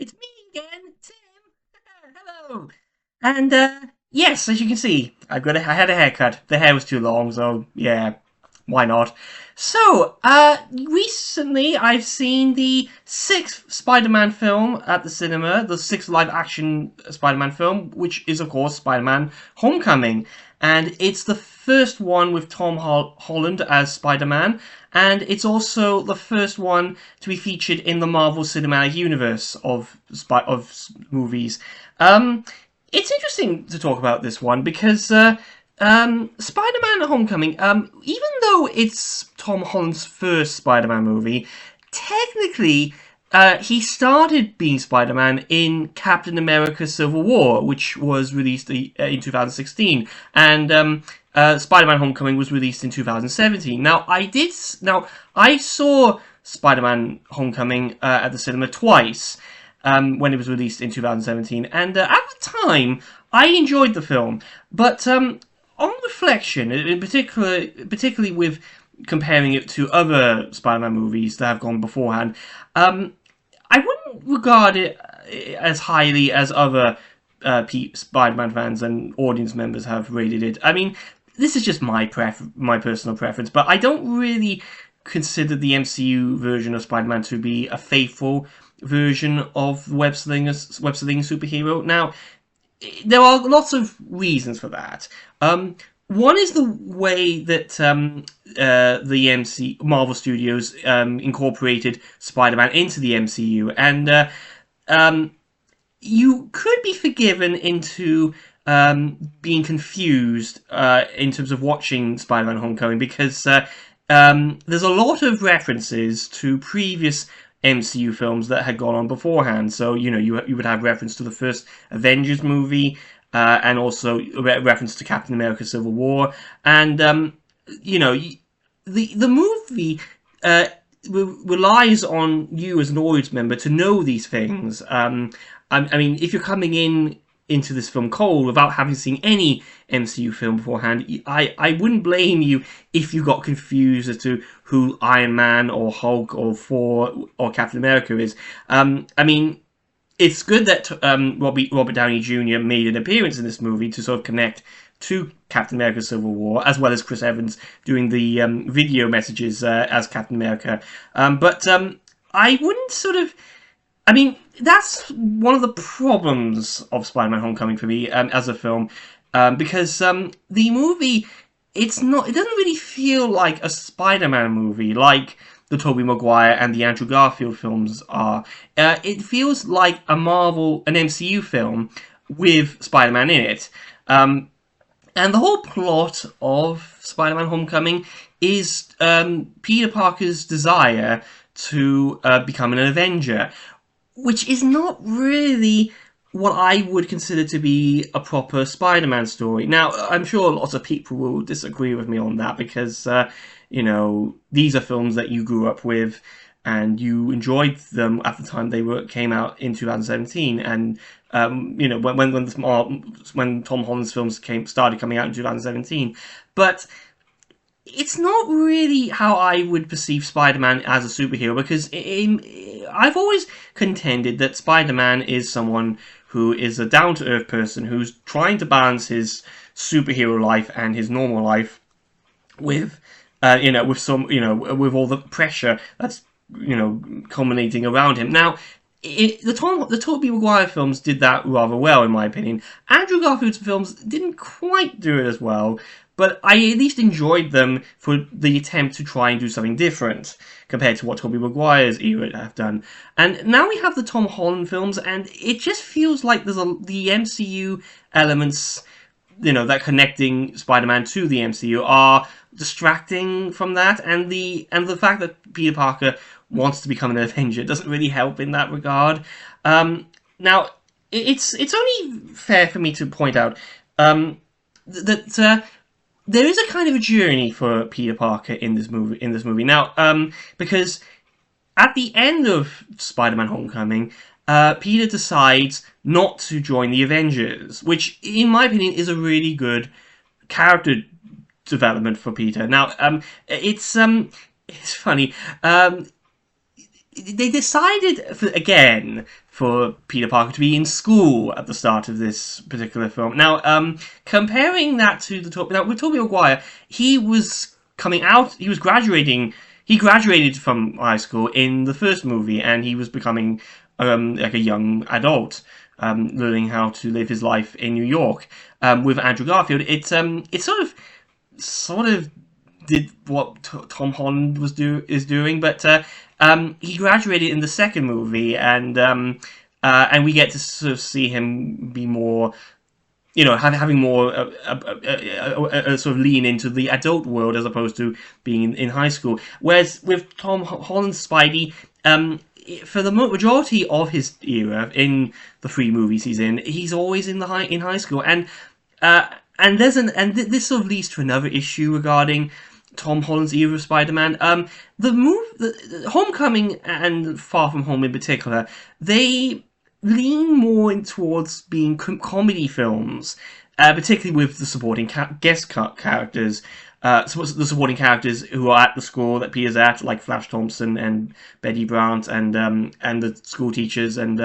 It's me again, Tim. Hello. And yes, as you can see, I had a haircut. The hair was too long, so yeah, why not? So, recently I've seen the sixth Spider-Man film at the cinema, the sixth live-action Spider-Man film, which is of course Spider-Man: Homecoming, and it's the first one with Tom Holland as Spider-Man, and it's also the first one to be featured in the Marvel Cinematic Universe of movies. It's interesting to talk about this one because Spider-Man: Homecoming, even though it's Tom Holland's first Spider-Man movie, technically he started being Spider-Man in Captain America: Civil War, which was released in 2016, and Spider-Man: Homecoming was released in 2017. Now I saw Spider-Man: Homecoming at the cinema twice. When it was released in 2017, and at the time I enjoyed the film, but on reflection, in particularly with comparing it to other Spider-Man movies that have gone beforehand, I wouldn't regard it as highly as other Spider-Man fans and audience members have rated it. I mean, this is just my personal preference, but I don't really consider the MCU version of Spider-Man to be a faithful version of web-slinging superhero. Now, there are lots of reasons for that. One is the way that Marvel Studios incorporated Spider-Man into the MCU, and you could be forgiven into being confused in terms of watching Spider-Man: Homecoming because there's a lot of references to previous MCU films that had gone on beforehand. So, you would have reference to the first Avengers movie, and also reference to Captain America: Civil War, and the movie relies on you as an audience member to know these things. I mean, if you're coming into this film cold without having seen any MCU film beforehand, I wouldn't blame you if you got confused as to who Iron Man or Hulk or Thor or Captain America is. I mean, it's good that Robert Downey Jr. made an appearance in this movie to sort of connect to Captain America: Civil War, as well as Chris Evans doing the video messages as Captain America. But I wouldn't sort of... I mean, that's one of the problems of Spider-Man: Homecoming for me as a film, because the movie, it doesn't really feel like a Spider-Man movie like the Tobey Maguire and the Andrew Garfield films are. It feels like an MCU film with Spider-Man in it. And the whole plot of Spider-Man: Homecoming is Peter Parker's desire to become an Avenger, which is not really what I would consider to be a proper Spider-Man story. Now, I'm sure lots of people will disagree with me on that because, these are films that you grew up with and you enjoyed them at the time they came out in 2017. And, when Tom Holland's films started coming out in 2017. But it's not really how I would perceive Spider-Man as a superhero, because I've always contended that Spider-Man is someone who is a down-to-earth person who's trying to balance his superhero life and his normal life with, with all the pressure that's, culminating around him. Now, the Tobey Maguire films did that rather well, in my opinion. Andrew Garfield's films didn't quite do it as well, but I at least enjoyed them for the attempt to try and do something different compared to what Tobey Maguire's era have done. And now we have the Tom Holland films, and it just feels like the MCU elements, that connecting Spider-Man to the MCU are distracting from that, and the fact that Peter Parker wants to become an Avenger doesn't really help in that regard. Now, it's only fair for me to point out that there is a kind of a journey for Peter Parker in this movie. Now, because at the end of Spider-Man: Homecoming, Peter decides not to join the Avengers, which, in my opinion, is a really good character development for Peter. Now, it's funny. they decided for Peter Parker to be in school at the start of this particular film. Now, comparing that to now with Tobey Maguire, he was coming out, he was graduating. He graduated from high school in the first movie, and he was becoming like a young adult, learning how to live his life in New York. With Andrew Garfield, it sort of did what Tom Holland is doing, but he graduated in the second movie, and we get to sort of see him be more, having more sort of lean into the adult world as opposed to being in high school. Whereas with Tom Holland's Spidey, for the majority of his era in the three movies he's in, he's always in high school, and this sort of leads to another issue regarding Tom Holland's era of Spider-Man. The Homecoming and Far From Home in particular, they lean more in towards being comedy films, particularly with the supporting guest characters. The supporting characters who are at the school that Peter's at, like Flash Thompson and Betty Brant, and the school teachers, and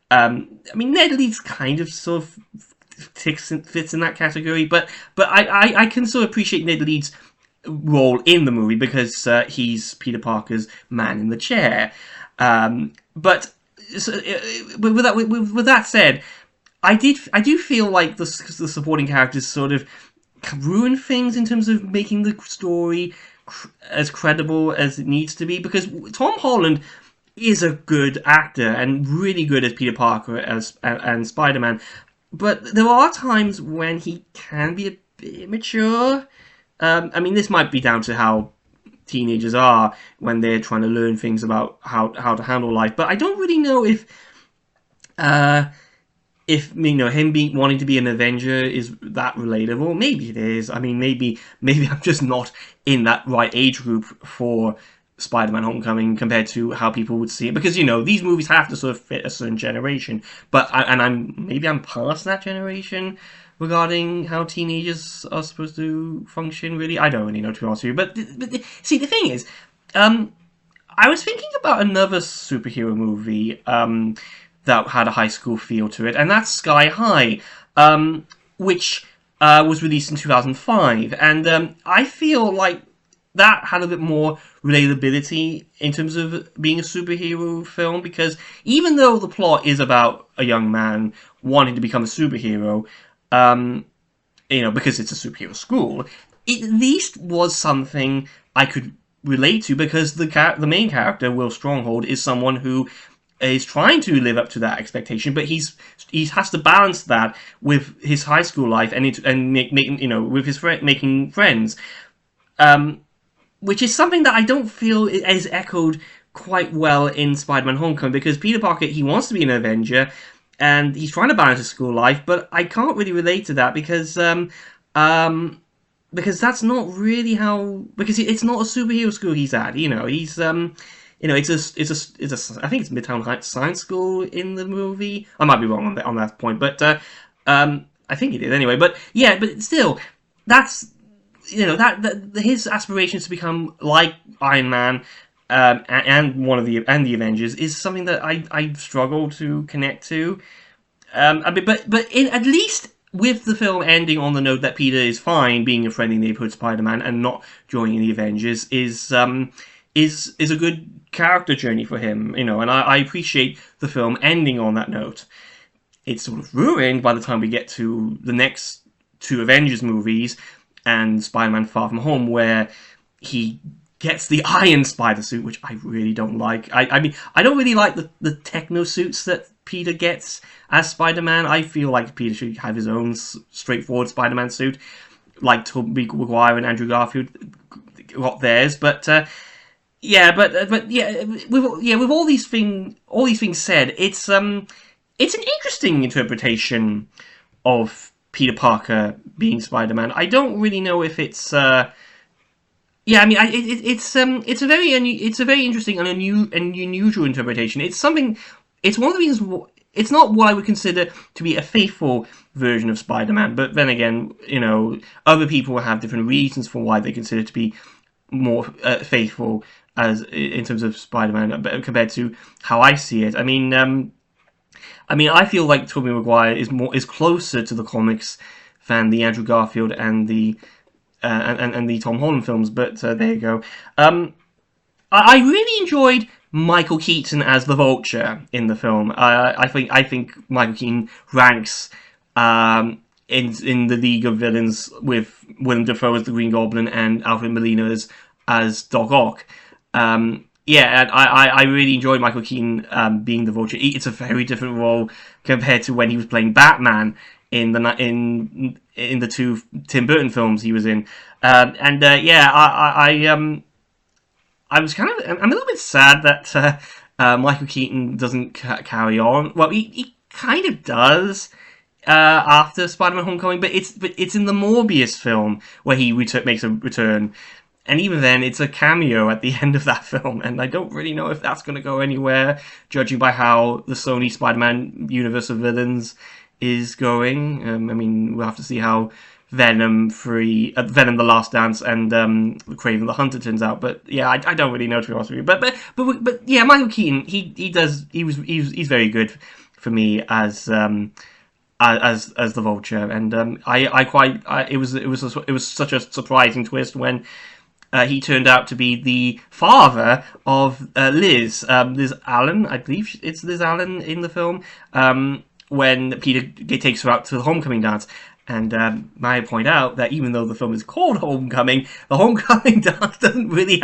Ned Leeds kind of sort of fits in that category, but I can sort of appreciate Ned Leeds' role in the movie because he's Peter Parker's man in the chair. But with that said, I do feel like the supporting characters sort of ruin things in terms of making the story as credible as it needs to be, because Tom Holland is a good actor and really good as Peter Parker and Spider-Man, but there are times when he can be a bit immature. This might be down to how teenagers are when they're trying to learn things about how to handle life. But I don't really know if him wanting to be an Avenger is that relatable. Maybe it is. Maybe I'm just not in that right age group for Spider-Man: Homecoming compared to how people would see it, because these movies have to sort of fit a certain generation. But I'm past that generation regarding how teenagers are supposed to function. Really, I don't really know, to be honest with you. But see, the thing is, I was thinking about another superhero movie that had a high school feel to it, and that's Sky High, which was released in 2005, and I feel like that had a bit more relatability in terms of being a superhero film, because even though the plot is about a young man wanting to become a superhero, because it's a superhero school, it at least was something I could relate to, because the main character, Will Stronghold, is someone who is trying to live up to that expectation, but he has to balance that with his high school life and making friends, which is something that I don't feel is echoed quite well in Spider-Man: Homecoming, because Peter Parker, he wants to be an Avenger, and he's trying to balance his school life, but I can't really relate to that because that's not really how, because it's not a superhero school he's at. He's I think it's Midtown Science School in the movie. I might be wrong on that point, but I think it is anyway. But yeah, but still, that's his aspirations to become like Iron Man and the Avengers is something that I struggle to connect to. At least with the film ending on the note that Peter is fine being a friendly neighborhood Spider-Man and not joining the Avengers is a good character journey for him, and I appreciate the film ending on that note. It's sort of ruined by the time we get to the next two Avengers movies and Spider-Man: Far From Home, where he gets the Iron Spider suit, which I really don't like. I don't really like the techno suits that Peter gets as Spider-Man. I feel like Peter should have his own straightforward Spider-Man suit, like Tobey Maguire and Andrew Garfield got theirs. But with all these things said, it's an interesting interpretation of Peter Parker being Spider-Man. I don't really know if it's it's a very interesting and unusual interpretation. It's one of the reasons. It's not what I would consider to be a faithful version of Spider-Man, but then again, other people have different reasons for why they consider it to be more faithful as in terms of Spider-Man compared to how I see it. I feel like Tobey Maguire is closer to the comics than the Andrew Garfield and the Tom Holland films. But there you go. I really enjoyed Michael Keaton as the Vulture in the film. I think Michael Keaton ranks in the league of villains with Willem Dafoe as the Green Goblin and Alfred Molina as Doc Ock. Yeah, and I really enjoyed Michael Keaton being the Vulture. It's a very different role compared to when he was playing Batman in the two Tim Burton films he was in. Yeah, I was I'm a little bit sad that Michael Keaton doesn't carry on. Well, he kind of does after Spider-Man: Homecoming, but it's in the Morbius film where he makes a return. And even then, it's a cameo at the end of that film, and I don't really know if that's going to go anywhere, judging by how the Sony Spider-Man universe of villains is going. We'll have to see how Venom the Last Dance, and Kraven the Hunter turns out. But yeah, I don't really know, to be honest with you. But yeah, Michael Keaton, he's very good for me as the Vulture, and it was such a surprising twist when he turned out to be the father of Liz Allen. I believe it's Liz Allen in the film. When Peter takes her out to the homecoming dance. And I point out that even though the film is called Homecoming, the homecoming dance doesn't really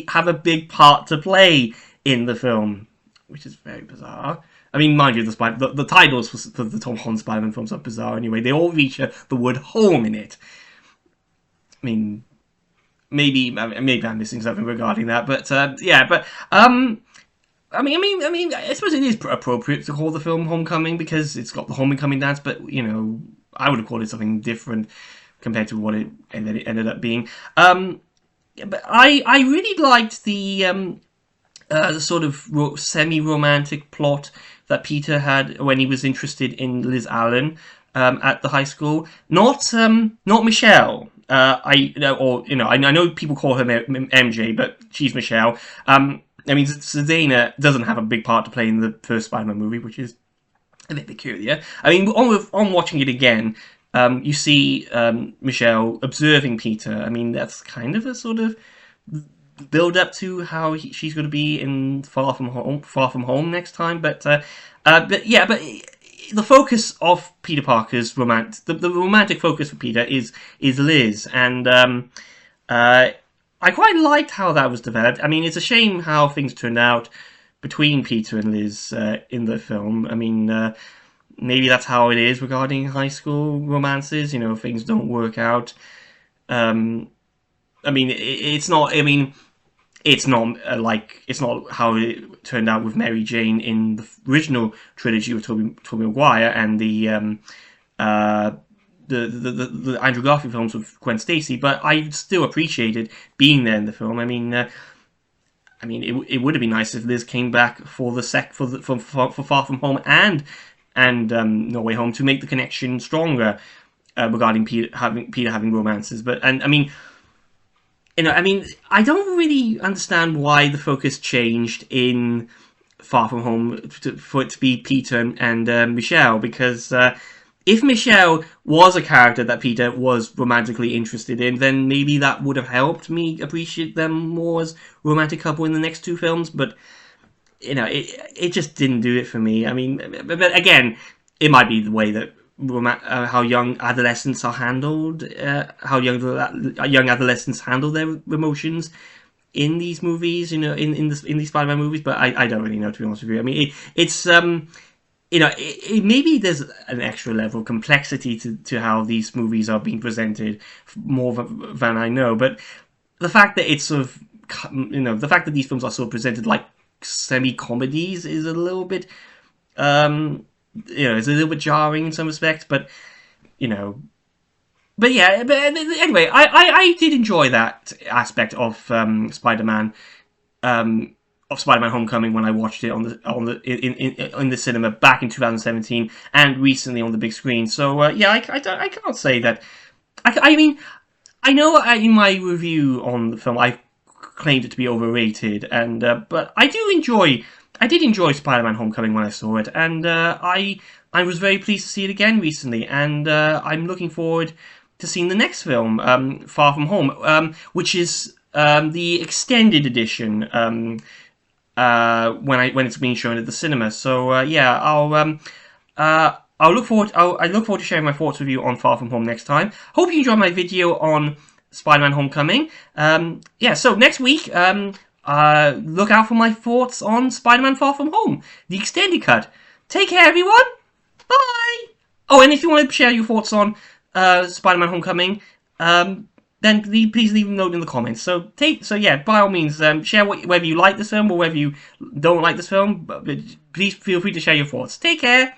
have a big part to play in the film, which is very bizarre. I mean, mind you, the titles for the Tom Holland Spider-Man films are bizarre anyway. They all feature the word home in it. I mean, maybe I'm missing something regarding that, but yeah, but I suppose it is appropriate to call the film Homecoming because it's got the homecoming dance, but I would have called it something different compared to what it ended up being. But I really liked the sort of semi-romantic plot that Peter had when he was interested in Liz Allen at the high school. Not Michelle. I know people call her MJ, but she's Michelle. Zendaya doesn't have a big part to play in the first Spider-Man movie, which is a bit peculiar. On watching it again, you see Michelle observing Peter. That's kind of a sort of build up to how she's going to be in Far From Home next time. But the focus of Peter Parker's the romantic focus for Peter is Liz, and I quite liked how that was developed. It's a shame how things turned out between Peter and Liz in the film. Maybe that's how it is regarding high school romances. Things don't work out. It's not. It's not how it turned out with Mary Jane in the original trilogy with Tobey Maguire and the Andrew Garfield films with Gwen Stacy, but I still appreciated being there in the film. It would have been nice if Liz came back for Far From Home and No Way Home to make the connection stronger regarding Peter having romances. But I don't really understand why the focus changed in Far From Home for it to be Peter and Michelle, because if Michelle was a character that Peter was romantically interested in, then maybe that would have helped me appreciate them more as a romantic couple in the next two films. But it just didn't do it for me. But again, it might be the way that how young adolescents are handled, how young adolescents handle their emotions in these movies, in these Spider-Man movies. But I don't really know, to be honest with you. It's maybe there's an extra level of complexity to how these movies are being presented more than I know. But the fact that it's sort of, the fact that these films are sort of presented like semi-comedies is a little bit, it's a little bit jarring in some respects. But anyway, I did enjoy that aspect of Spider-Man. Of Spider-Man: Homecoming when I watched it in the cinema back in 2017 and recently on the big screen. So I can't say that. I know in my review on the film I claimed it to be overrated, and but I did enjoy Spider-Man: Homecoming when I saw it, and I was very pleased to see it again recently, and I'm looking forward to seeing the next film, Far From Home, which is the extended edition. When it's being shown at the cinema. So yeah, I look forward to sharing my thoughts with you on Far From Home next time. Hope you enjoyed my video on Spider-Man: Homecoming. Yeah, so next week, look out for my thoughts on Spider-Man: Far From Home, the extended cut. Take care, everyone. Bye. Oh, and if you want to share your thoughts on Spider-Man: Homecoming, then please leave a note in the comments. So yeah, by all means, share whether you like this film or whether you don't like this film. But please feel free to share your thoughts. Take care.